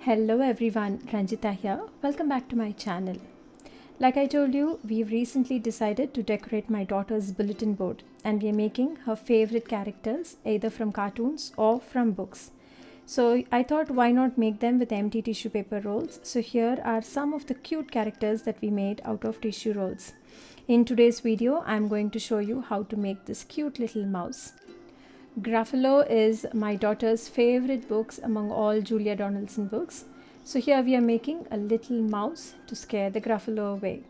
Hello everyone, Ranjitha here. Welcome back to my channel. Like I told you, we've recently decided to decorate my daughter's bulletin board and we are making her favorite characters either from cartoons or from books. So I thought why not make them with empty tissue paper rolls. So here are some of the cute characters that we made out of tissue rolls. In today's video, I'm going to show you how to make this cute little mouse. Gruffalo is my daughter's favorite books among all Julia Donaldson books. So here we are making a little mouse to scare the Gruffalo away.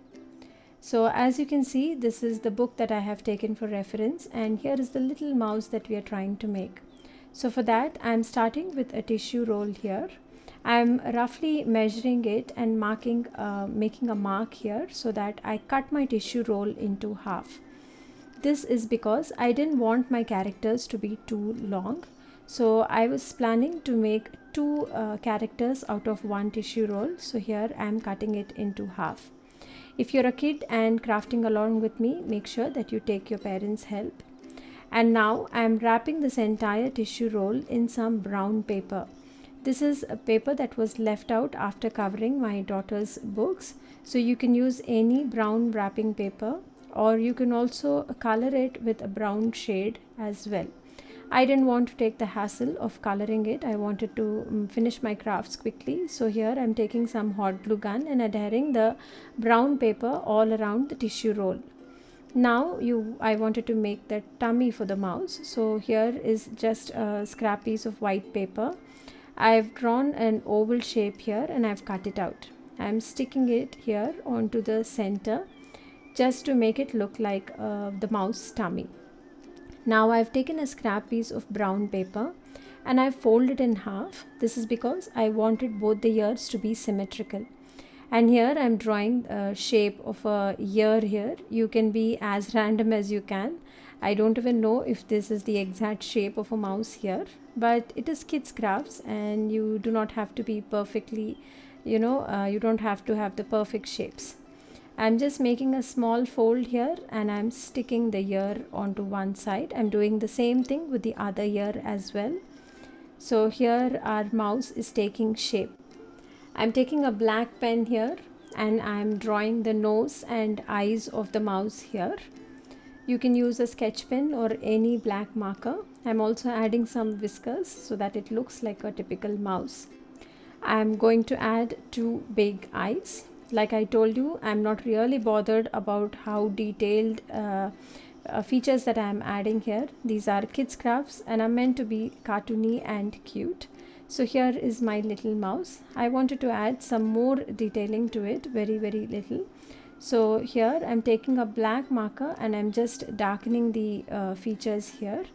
So as you can see, this is the book that I have taken for reference, and here is the little mouse that we are trying to make. So for that, I'm starting with a tissue roll here. I'm roughly measuring it and making a mark here so that I cut my tissue roll into half. This is because I didn't want my characters to be too long. So I was planning to make two characters out of one tissue roll. So here I am cutting it into half. If you're a kid and crafting along with me, make sure that you take your parents' help. And now I am wrapping this entire tissue roll in some brown paper. This is a paper that was left out after covering my daughter's books. So you can use any brown wrapping paper, or you can also color it with a brown shade as well. I didn't want to take the hassle of coloring it. I wanted to finish my crafts quickly. So here I'm taking some hot glue gun and adhering the brown paper all around the tissue roll. Now I wanted to make the tummy for the mouse. So here is just a scrap piece of white paper. I've drawn an oval shape here and I've cut it out. I'm sticking it here onto the center just to make it look like the mouse tummy. Now I've taken a scrap piece of brown paper and I've folded it in half. This is because I wanted both the ears to be symmetrical. And here I'm drawing a shape of a ear here. You can be as random as you can. I don't even know if this is the exact shape of a mouse here, but it is kids crafts and you do not have to be perfectly, you don't have to have the perfect shapes. I'm just making a small fold here and I'm sticking the ear onto one side. I'm doing the same thing with the other ear as well. So here our mouse is taking shape. I'm taking a black pen here and I'm drawing the nose and eyes of the mouse here. You can use a sketch pen or any black marker. I'm also adding some whiskers so that it looks like a typical mouse. I'm going to add two big eyes. Like I told you, I'm not really bothered about how detailed features that I'm adding here. These are kids crafts and are meant to be cartoony and cute. So here is my little mouse. I wanted to add some more detailing to it, very little. So here I'm taking a black marker and I'm just darkening the features here.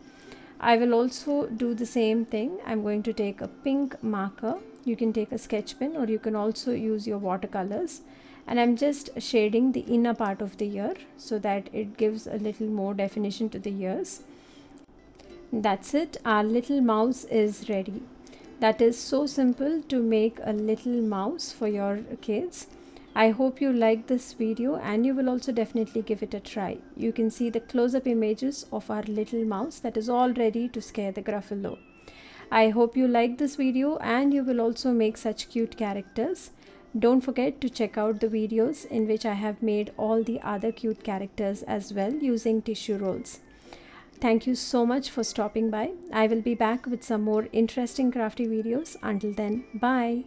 I will also do the same thing. I'm going to take a pink marker. You can take a sketch pen or you can also use your watercolors. And I'm just shading the inner part of the ear so that it gives a little more definition to the ears. That's it. Our little mouse is ready. That is so simple to make a little mouse for your kids. I hope you like this video and you will also definitely give it a try. You can see the close-up images of our little mouse that is all ready to scare the Gruffalo. I hope you like this video and you will also make such cute characters. Don't forget to check out the videos in which I have made all the other cute characters as well using tissue rolls. Thank you so much for stopping by. I will be back with some more interesting crafty videos. Until then, bye.